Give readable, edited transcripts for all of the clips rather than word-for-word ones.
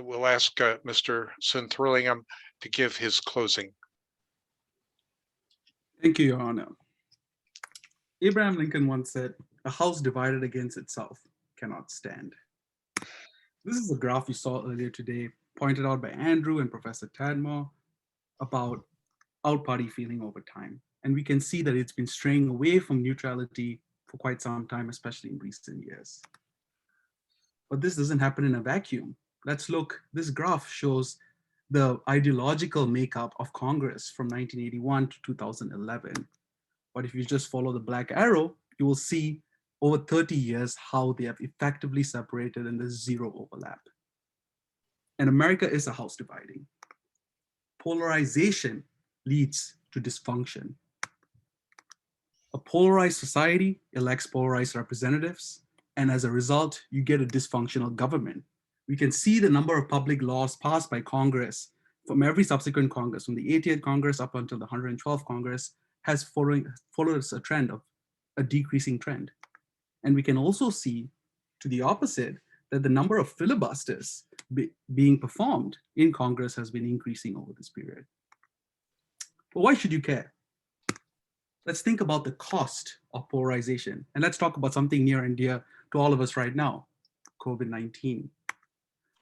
we'll ask Mr. Suntharalingam to give his closing. Thank you, Your Honor. Abraham Lincoln once said, "A house divided against itself cannot stand." This is a graph you saw earlier today, pointed out by Andrew and Professor Tadmore about out-party feeling over time. And we can see that it's been straying away from neutrality for quite some time, especially in recent years. But this doesn't happen in a vacuum. Let's look, this graph shows the ideological makeup of Congress from 1981 to 2011. But if you just follow the black arrow, you will see over 30 years how they have effectively separated and there's zero overlap. And America is a house dividing. Polarization leads to dysfunction. A polarized society elects polarized representatives, and as a result, you get a dysfunctional government. We can see the number of public laws passed by Congress from every subsequent Congress, from the 80th Congress up until the 112th Congress, has followed a trend of a decreasing trend. And we can also see, to the opposite, that the number of filibusters being performed in Congress has been increasing over this period. But why should you care? Let's think about the cost of polarization. And let's talk about something near and dear to all of us right now, COVID-19.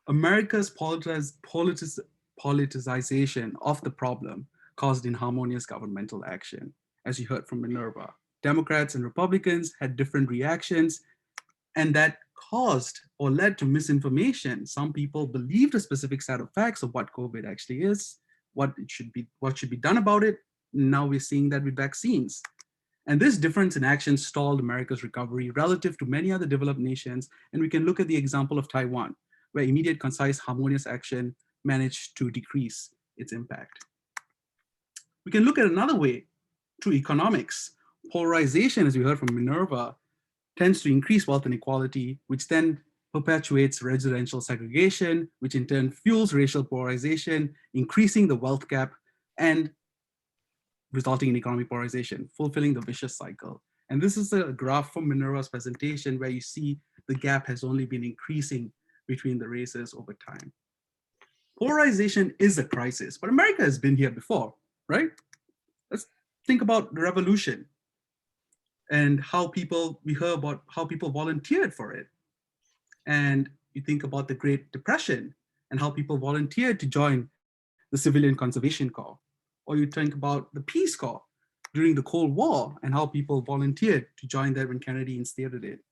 America's politicization of the problem caused inharmonious governmental action. As you heard from Minerva, Democrats and Republicans had different reactions, and that caused or led to misinformation. Some people believed a specific set of facts of what COVID actually is, what should be done about it. Now we're seeing that with vaccines. And this difference in action stalled America's recovery relative to many other developed nations. And we can look at the example of Taiwan, where immediate, concise, harmonious action managed to decrease its impact. We can look at another way through economics. Polarization, as we heard from Minerva, tends to increase wealth inequality, which then perpetuates residential segregation, which in turn fuels racial polarization, increasing the wealth gap and resulting in economic polarization, fulfilling the vicious cycle. And this is a graph from Minerva's presentation where you see the gap has only been increasing between the races over time. Polarization is a crisis, but America has been here before, right? Let's think about the revolution and we heard about how people volunteered for it. And you think about the Great Depression and how people volunteered to join the Civilian Conservation Corps. Or you think about the Peace Corps during the Cold War and how people volunteered to join that when Kennedy instated it.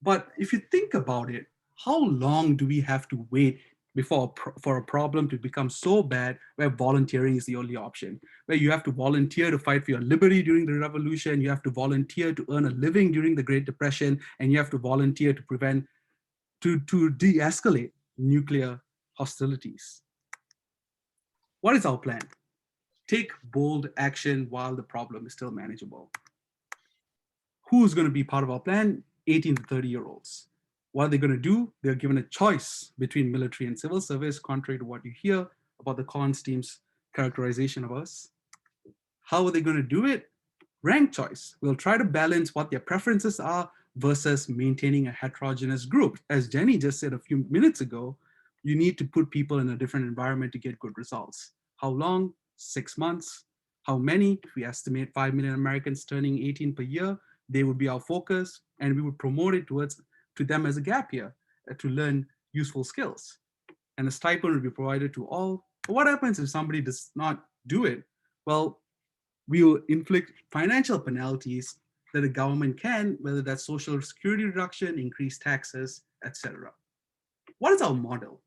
But if you think about it, how long do we have to wait for a problem to become so bad where volunteering is the only option, where you have to volunteer to fight for your liberty during the revolution, you have to volunteer to earn a living during the Great Depression, and you have to volunteer to de-escalate nuclear hostilities. What is our plan? Take bold action while the problem is still manageable. Who's going to be part of our plan? 18 to 30-year-olds. What are they going to do? They're given a choice between military and civil service, contrary to what you hear about the Collins team's characterization of us. How are they going to do it? Rank choice. We'll try to balance what their preferences are versus maintaining a heterogeneous group. As Jenny just said a few minutes ago, you need to put people in a different environment to get good results. How long? 6 months. How many? If we estimate 5 million Americans turning 18 per year, they would be our focus, and we would promote it to them as a gap year to learn useful skills. And a stipend will be provided to all. But what happens if somebody does not do it? Well, we will inflict financial penalties that the government can, whether that's social security reduction, increased taxes, etc. What is our model?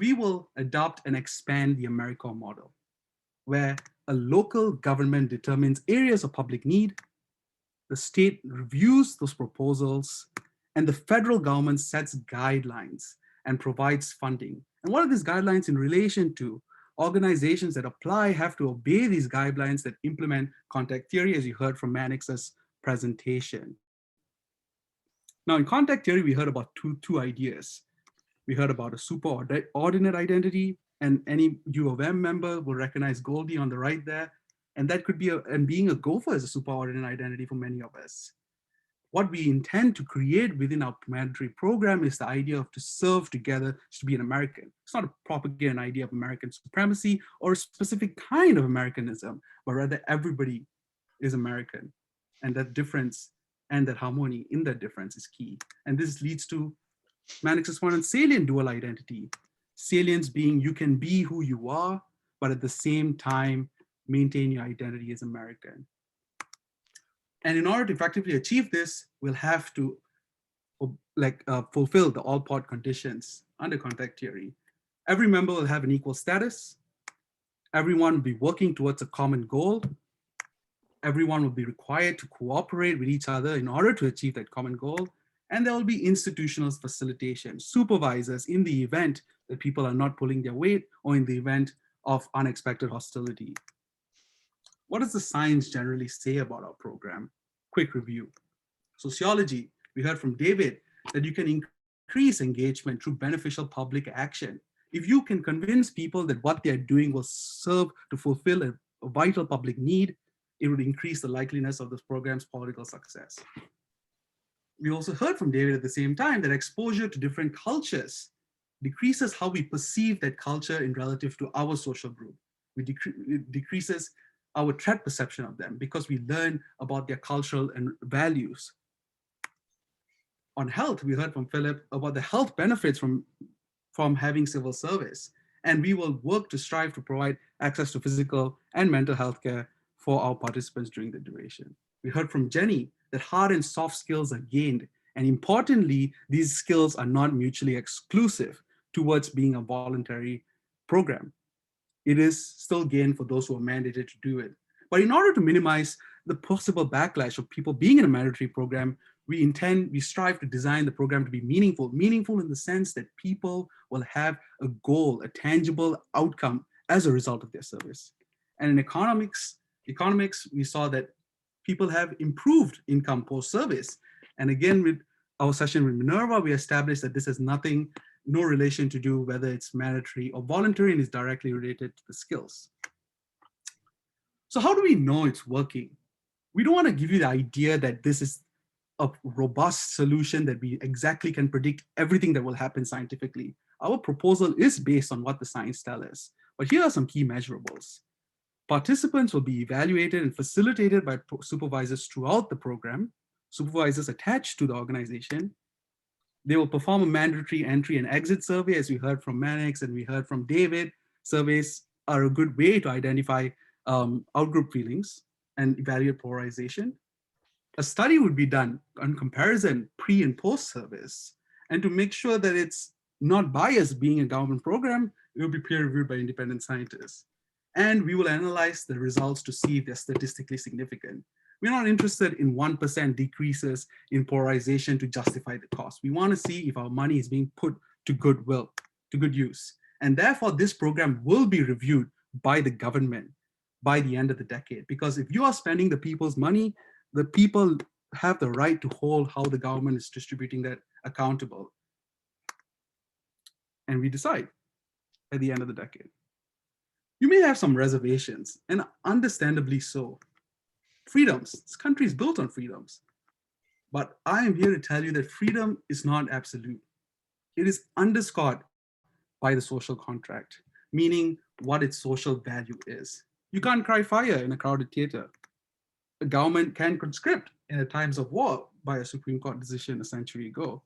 We will adopt and expand the AmeriCorps model, where a local government determines areas of public need, the state reviews those proposals, and the federal government sets guidelines and provides funding. And what are these guidelines in relation to? Organizations that apply have to obey these guidelines that implement contact theory, as you heard from Mannix's presentation. Now, in contact theory, we heard about two ideas. We heard about a superordinate identity, and any U of M member will recognize Goldie on the right there. And that could be, and being a gopher is a superordinate identity for many of us. What we intend to create within our mandatory program is the idea of to serve together to be an American. It's not a propaganda idea of American supremacy or a specific kind of Americanism, but rather everybody is American. And that difference and that harmony in that difference is key. And this leads to Mannix's point on salient dual identity. Salience being you can be who you are, but at the same time, maintain your identity as American. And in order to effectively achieve this, we'll have to fulfill the all part conditions under contact theory. Every member will have an equal status. Everyone will be working towards a common goal. Everyone will be required to cooperate with each other in order to achieve that common goal. And there will be institutional facilitation, supervisors in the event that people are not pulling their weight or in the event of unexpected hostility. What does the science generally say about our program? Quick review. Sociology, we heard from David that you can increase engagement through beneficial public action. If you can convince people that what they're doing will serve to fulfill a vital public need, it would increase the likeliness of this program's political success. We also heard from David at the same time that exposure to different cultures decreases how we perceive that culture in relative to our social group. It decreases our threat perception of them because we learn about their cultural and values. On health, we heard from Philip about the health benefits from having civil service. And we will work to strive to provide access to physical and mental health care for our participants during the duration. We heard from Jenny that hard and soft skills are gained. And importantly, these skills are not mutually exclusive towards being a voluntary program. It is still gained for those who are mandated to do it. But in order to minimize the possible backlash of people being in a mandatory program, we strive to design the program to be meaningful in the sense that people will have a goal, a tangible outcome as a result of their service. And in economics, we saw that people have improved income post-service. And again, with our session with Minerva, we established that this has no relation to do whether it's mandatory or voluntary and is directly related to the skills. So how do we know it's working? We don't want to give you the idea that this is a robust solution that we exactly can predict everything that will happen scientifically. Our proposal is based on what the science tells us, but here are some key measurables. Participants will be evaluated and facilitated by supervisors throughout the program, supervisors attached to the organization. They will perform a mandatory entry and exit survey, as we heard from Mannix and we heard from David. Surveys are a good way to identify outgroup feelings and evaluate polarization. A study would be done on comparison pre and post service, and to make sure that it's not biased being a government program, it will be peer reviewed by independent scientists. And we will analyze the results to see if they're statistically significant. We're not interested in 1% decreases in polarization to justify the cost. We want to see if our money is being put to good use. And therefore, this program will be reviewed by the government by the end of the decade. Because if you are spending the people's money, the people have the right to hold how the government is distributing that accountable. And we decide at the end of the decade. You may have some reservations, and understandably so. Freedoms, this country is built on freedoms. But I am here to tell you that freedom is not absolute. It is underscored by the social contract, meaning what its social value is. You can't cry fire in a crowded theater. The government can conscript in times of war by a Supreme Court decision a century ago.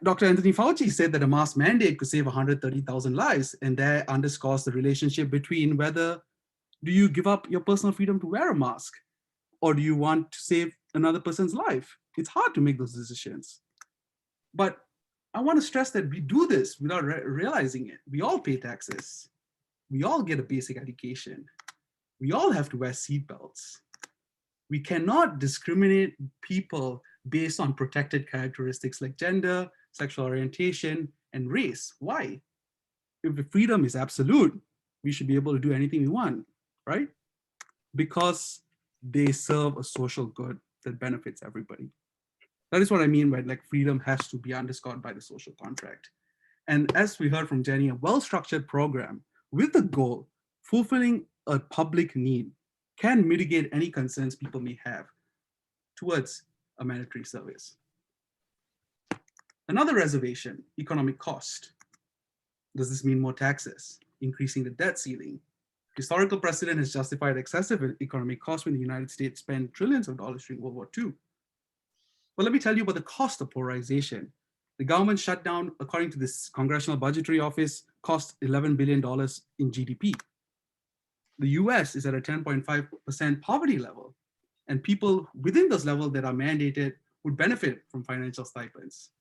Dr. Anthony Fauci said that a mask mandate could save 130,000 lives, and that underscores the relationship between whether do you give up your personal freedom to wear a mask, or do you want to save another person's life? It's hard to make those decisions. But I want to stress that we do this without realizing it. We all pay taxes. We all get a basic education. We all have to wear seatbelts. We cannot discriminate people based on protected characteristics like gender, sexual orientation, and race. Why? If the freedom is absolute, we should be able to do anything we want, right? Because they serve a social good that benefits everybody. That is what I mean by like freedom has to be underscored by the social contract. And as we heard from Jenny, a well-structured program with the goal fulfilling a public need can mitigate any concerns people may have towards a mandatory service. Another reservation, economic cost. Does this mean more taxes? Increasing the debt ceiling? Historical precedent has justified excessive economic costs when the United States spent trillions of dollars during World War II. But let me tell you about the cost of polarization. The government shutdown, according to this Congressional Budgetary Office, cost $11 billion in GDP. The US is at a 10.5% poverty level, and people within those levels that are mandated would benefit from financial stipends.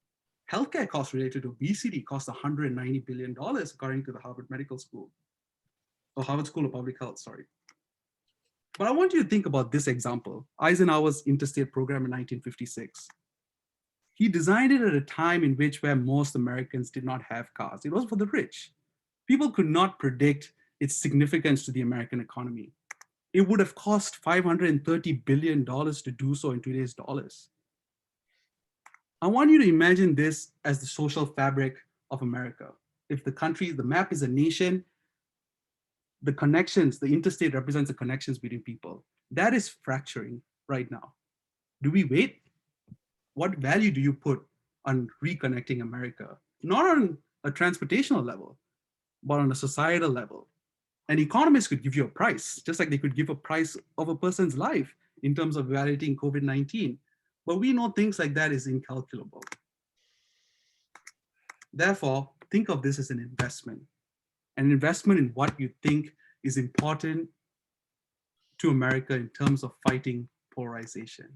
Healthcare costs related to obesity cost $190 billion, according to the Harvard Medical School, or Harvard School of Public Health, sorry. But I want you to think about this example, Eisenhower's interstate program in 1956. He designed it at a time in which where most Americans did not have cars. It was for the rich. People could not predict its significance to the American economy. It would have cost $530 billion to do so in today's dollars. I want you to imagine this as the social fabric of America. If the country, the map is a nation, the connections, the interstate represents the connections between people. That is fracturing right now. Do we wait? What value do you put on reconnecting America? Not on a transportational level, but on a societal level. And economists could give you a price, just like they could give a price of a person's life in terms of evaluating COVID-19. But we know things like that is incalculable. Therefore, think of this as an investment in what you think is important to America in terms of fighting polarization.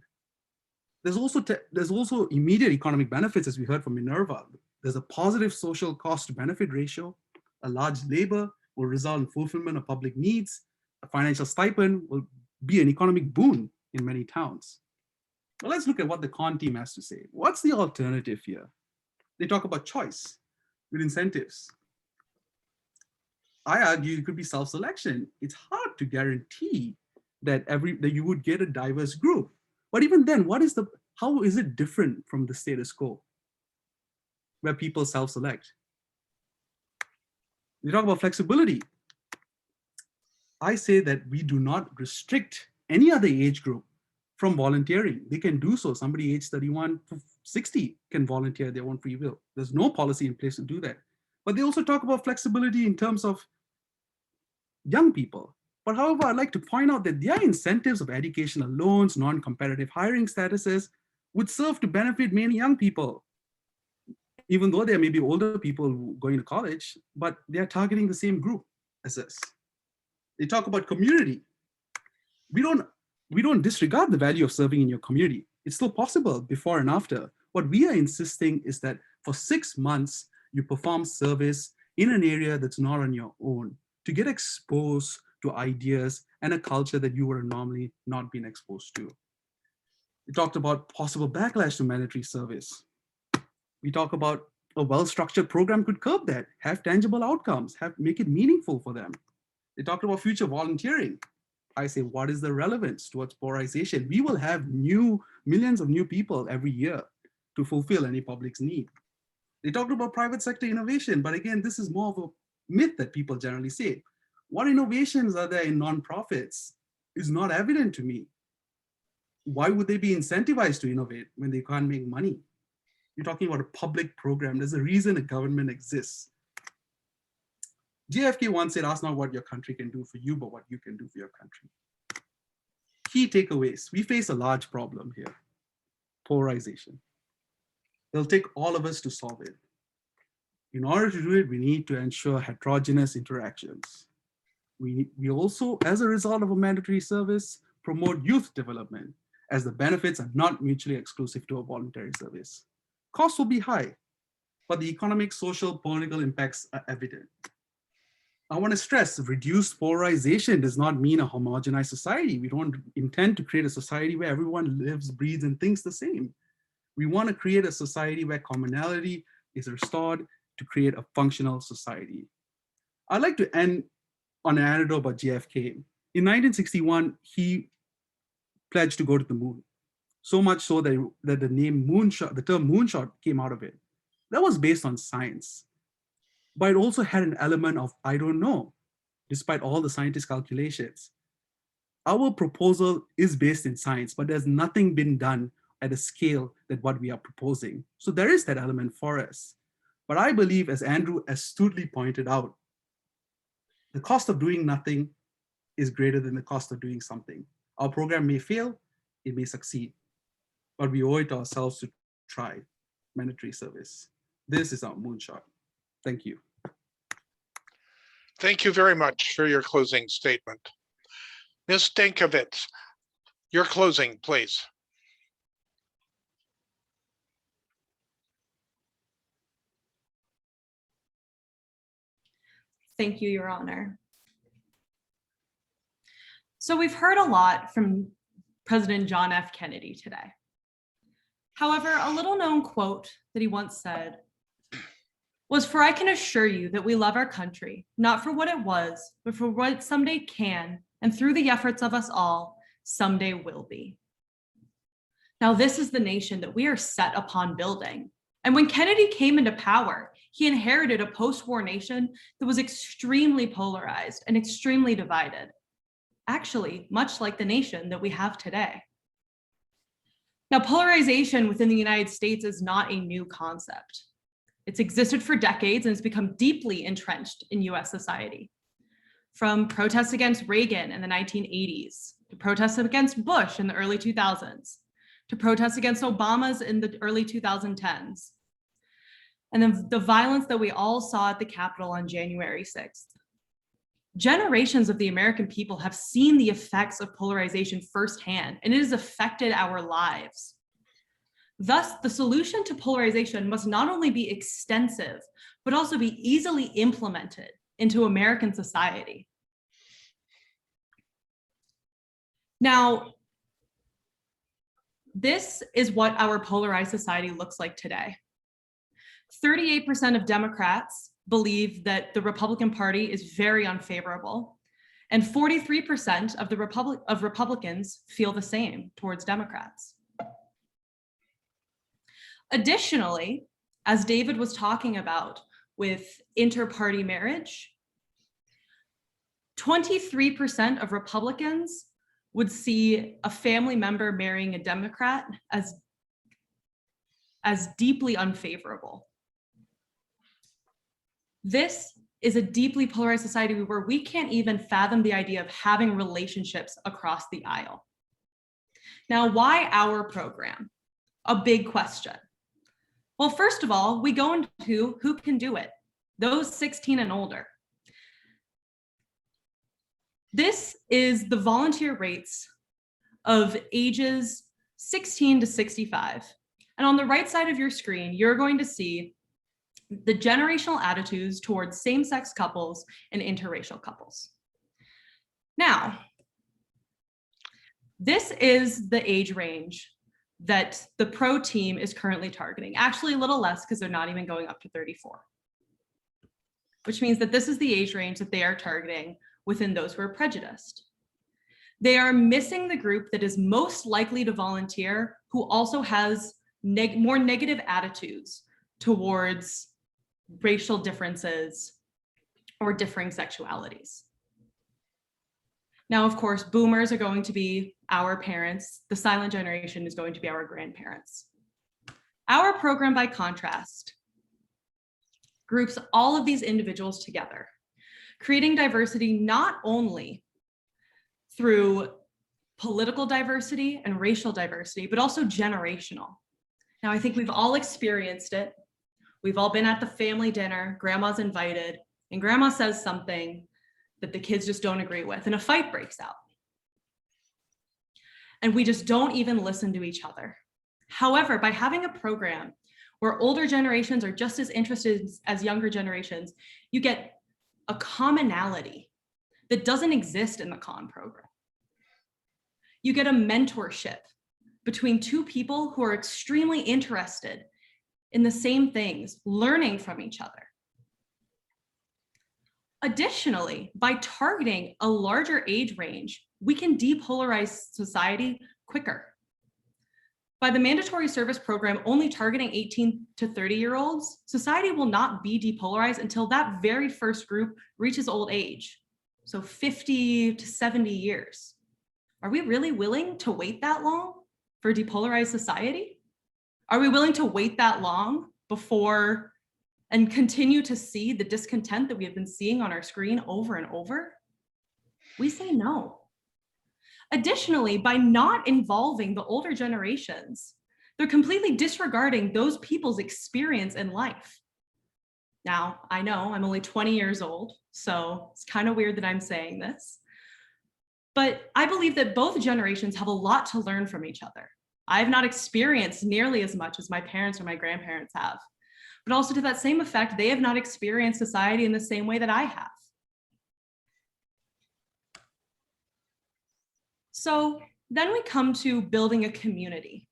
There's also immediate economic benefits, as we heard from Minerva. There's a positive social cost to benefit ratio. A large labor will result in fulfillment of public needs. A financial stipend will be an economic boon in many towns. Well, let's look at what the con team has to say. What's the alternative here? They talk about choice with incentives. I argue it could be self-selection. It's hard to guarantee that you would get a diverse group. But even then, how is it different from the status quo where people self-select? We talk about flexibility. I say that we do not restrict any other age group from volunteering. They can do so. Somebody age 31 to 60 can volunteer their own free will. There's no policy in place to do that. But they also talk about flexibility in terms of young people. But however, I'd like to point out that their incentives of educational loans, non-competitive hiring statuses would serve to benefit many young people, even though there may be older people going to college, but they're targeting the same group as us. They talk about community. We don't disregard the value of serving in your community. It's still possible before and after. What we are insisting is that for 6 months, you perform service in an area that's not on your own to get exposed to ideas and a culture that you would have normally not been exposed to. We talked about possible backlash to mandatory service. We talk about a well-structured program could curb that, have tangible outcomes, make it meaningful for them. They talked about future volunteering. I say, what is the relevance towards polarization? We will have millions of new people every year to fulfill any public's need. They talked about private sector innovation, but again, this is more of a myth that people generally say. What innovations are there in nonprofits is not evident to me. Why would they be incentivized to innovate when they can't make money? You're talking about a public program. There's a reason a government exists. JFK once said, ask not what your country can do for you, but what you can do for your country. Key takeaways. We face a large problem here, polarization. It'll take all of us to solve it. In order to do it, we need to ensure heterogeneous interactions. We also, as a result of a mandatory service, promote youth development, as the benefits are not mutually exclusive to a voluntary service. Costs will be high, but the economic, social, political impacts are evident. I want to stress, reduced polarization does not mean a homogenized society. We don't intend to create a society where everyone lives, breathes, and thinks the same. We want to create a society where commonality is restored to create a functional society. I'd like to end on an anecdote about JFK. In 1961, he pledged to go to the moon. So much so that the term moonshot came out of it. That was based on science. But it also had an element of, I don't know, despite all the scientists' calculations. Our proposal is based in science, but there's nothing been done at a scale that what we are proposing. So there is that element for us. But I believe, as Andrew astutely pointed out, the cost of doing nothing is greater than the cost of doing something. Our program may fail, it may succeed, but we owe it to ourselves to try mandatory service. This is our moonshot. Thank you. Thank you very much for your closing statement. Ms. Stankiewicz, your closing, please. Thank you, Your Honor. So we've heard a lot from President John F. Kennedy today. However, a little known quote that he once said was, "For I can assure you that we love our country, not for what it was, but for what it someday can, and through the efforts of us all, someday will be." Now, this is the nation that we are set upon building. And when Kennedy came into power, he inherited a post-war nation that was extremely polarized and extremely divided. Actually, much like the nation that we have today. Now, polarization within the United States is not a new concept. It's existed for decades and has become deeply entrenched in US society. From protests against Reagan in the 1980s, to protests against Bush in the early 2000s, to protests against Obama's in the early 2010s. And then the violence that we all saw at the Capitol on January 6th. Generations of the American people have seen the effects of polarization firsthand, and it has affected our lives. Thus, the solution to polarization must not only be extensive, but also be easily implemented into American society. Now, this is what our polarized society looks like today. 38% of Democrats believe that the Republican Party is very unfavorable, and 43% of Republicans feel the same towards Democrats. Additionally, as David was talking about with inter-party marriage, 23% of Republicans would see a family member marrying a Democrat as deeply unfavorable. This is a deeply polarized society where we can't even fathom the idea of having relationships across the aisle. Now, why our program? A big question. Well, first of all, we go into who can do it, those 16 and older. This is the volunteer rates of ages 16 to 65. And on the right side of your screen, you're going to see the generational attitudes towards same-sex couples and interracial couples. Now, this is the age range that the pro team is currently targeting. Actually, a little less because they're not even going up to 34, which means that this is the age range that they are targeting within those who are prejudiced. They are missing the group that is most likely to volunteer, who also has more negative attitudes towards racial differences or differing sexualities. Now, of course, boomers are going to be our parents. The silent generation is going to be our grandparents. Our program, by contrast, groups all of these individuals together, creating diversity not only through political diversity and racial diversity, but also generational. Now, I think we've all experienced it. We've all been at the family dinner, grandma's invited, and grandma says something that the kids just don't agree with, and a fight breaks out. And we just don't even listen to each other. However, by having a program where older generations are just as interested as younger generations, you get a commonality that doesn't exist in the con program. You get a mentorship between two people who are extremely interested in the same things, learning from each other. Additionally, by targeting a larger age range, we can depolarize society quicker. By the mandatory service program only targeting 18 to 30-year-olds, society will not be depolarized until that very first group reaches old age, so 50 to 70 years. Are we really willing to wait that long for a depolarized society? Are we willing to wait that long before and continue to see the discontent that we have been seeing on our screen over and over? We say no. Additionally, by not involving the older generations, they're completely disregarding those people's experience in life. Now, I know I'm only 20 years old, so it's kind of weird that I'm saying this, but I believe that both generations have a lot to learn from each other. I have not experienced nearly as much as my parents or my grandparents have, but also to that same effect, they have not experienced society in the same way that I have. So then we come to building a community.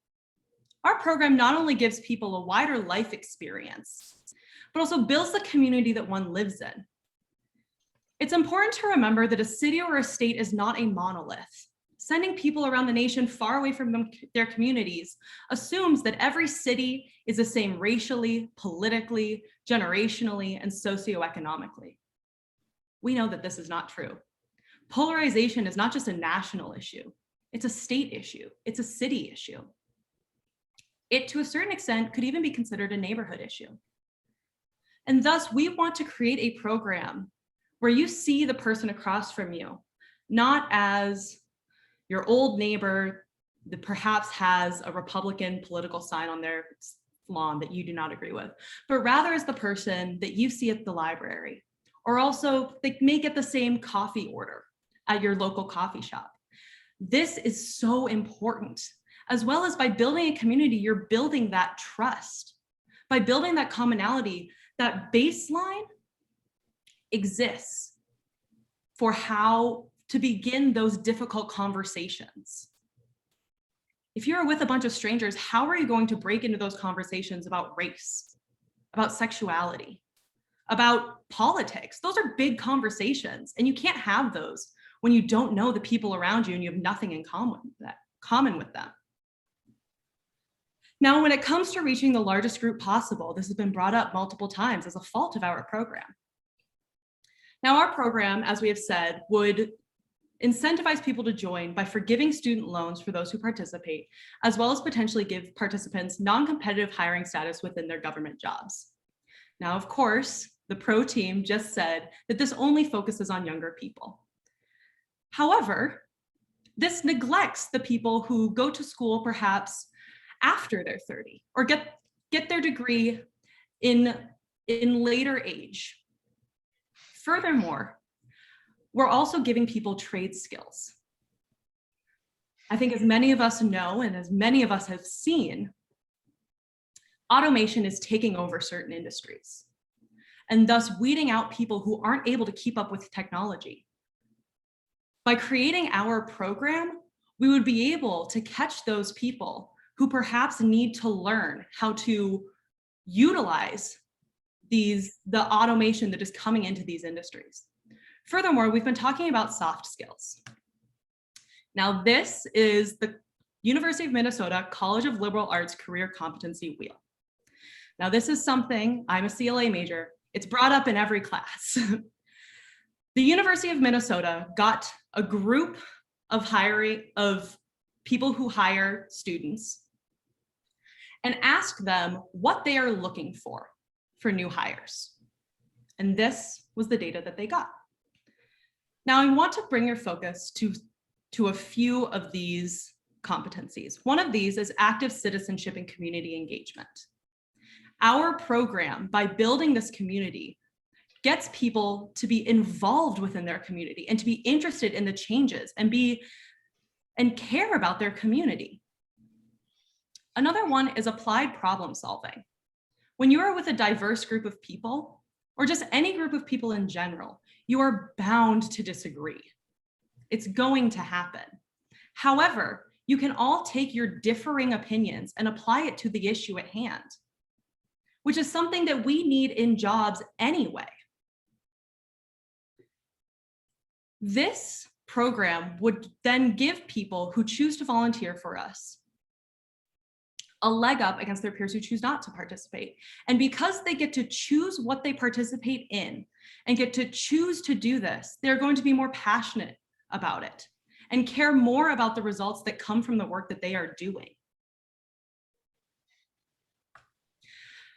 Our program not only gives people a wider life experience, but also builds the community that one lives in. It's important to remember that a city or a state is not a monolith. Sending people around the nation far away from their communities assumes that every city is the same racially, politically, generationally, and socioeconomically. We know that this is not true. Polarization is not just a national issue, it's a state issue, it's a city issue. It, to a certain extent, could even be considered a neighborhood issue. And thus, we want to create a program where you see the person across from you, not as your old neighbor that perhaps has a Republican political sign on their lawn that you do not agree with, but rather as the person that you see at the library, or also they may get the same coffee order at your local coffee shop. This is so important. As well as by building a community, you're building that trust. By building that commonality, that baseline exists for how to begin those difficult conversations. If you're with a bunch of strangers, how are you going to break into those conversations about race, about sexuality, about politics? Those are big conversations, and you can't have those when you don't know the people around you and you have nothing in common with them. Now, when it comes to reaching the largest group possible, this has been brought up multiple times as a fault of our program. Now, our program, as we have said, would incentivize people to join by forgiving student loans for those who participate, as well as potentially give participants non-competitive hiring status within their government jobs. Now, of course, the pro team just said that this only focuses on younger people. However, this neglects the people who go to school perhaps after they're 30 or get their degree in later age. Furthermore, we're also giving people trade skills. I think as many of us know, and as many of us have seen, automation is taking over certain industries, and thus weeding out people who aren't able to keep up with technology. By creating our program, we would be able to catch those people who perhaps need to learn how to utilize the automation that is coming into these industries. Furthermore, we've been talking about soft skills. Now, this is the University of Minnesota College of Liberal Arts Career Competency Wheel. Now, this is something, I'm a CLA major, it's brought up in every class. The University of Minnesota got a group of people who hire students and ask them what they are looking for new hires. And this was the data that they got. Now, I want to bring your focus to a few of these competencies. One of these is active citizenship and community engagement. Our program, by building this community, gets people to be involved within their community and to be interested in the changes and care about their community. Another one is applied problem solving. When you are with a diverse group of people, or just any group of people in general, you are bound to disagree. It's going to happen. However, you can all take your differing opinions and apply it to the issue at hand, which is something that we need in jobs anyway. This program would then give people who choose to volunteer for us a leg up against their peers who choose not to participate. And because they get to choose what they participate in and get to choose to do this, they're going to be more passionate about it and care more about the results that come from the work that they are doing.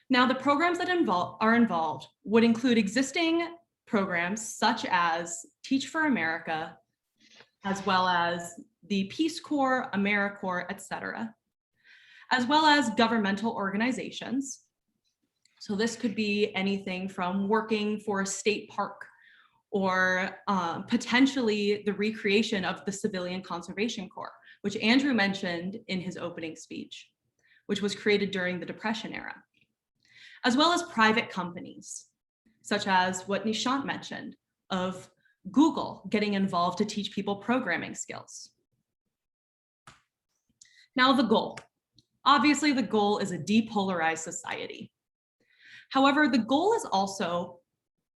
Now, the programs that are involved would include existing programs such as Teach for America, as well as the Peace Corps, AmeriCorps, etc., as well as governmental organizations. So this could be anything from working for a state park or potentially the recreation of the Civilian Conservation Corps, which Andrew mentioned in his opening speech, which was created during the Depression era, as well as private companies, such as what Nishant mentioned of Google getting involved to teach people programming skills. Now the goal. Obviously, the goal is a depolarized society. However, the goal is also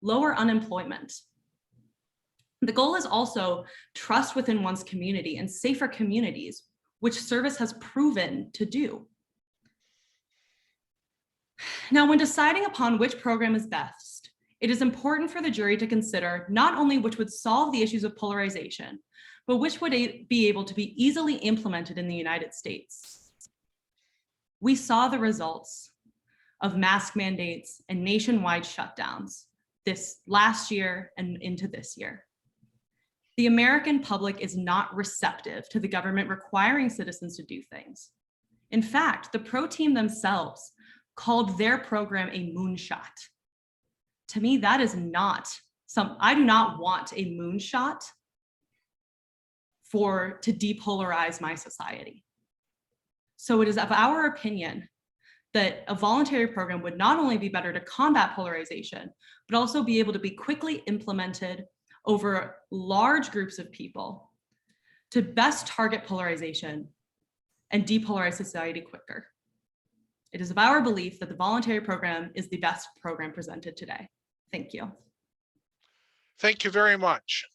lower unemployment. The goal is also trust within one's community and safer communities, which service has proven to do. Now, when deciding upon which program is best, it is important for the jury to consider not only which would solve the issues of polarization, but which would be able to be easily implemented in the United States. We saw the results of mask mandates and nationwide shutdowns this last year and into this year. The American public is not receptive to the government requiring citizens to do things. In fact, the pro team themselves called their program a moonshot. To me, that is not I do not want a moonshot to depolarize my society. So it is of our opinion that a voluntary program would not only be better to combat polarization, but also be able to be quickly implemented over large groups of people to best target polarization and depolarize society quicker. It is of our belief that the voluntary program is the best program presented today. Thank you. Thank you very much.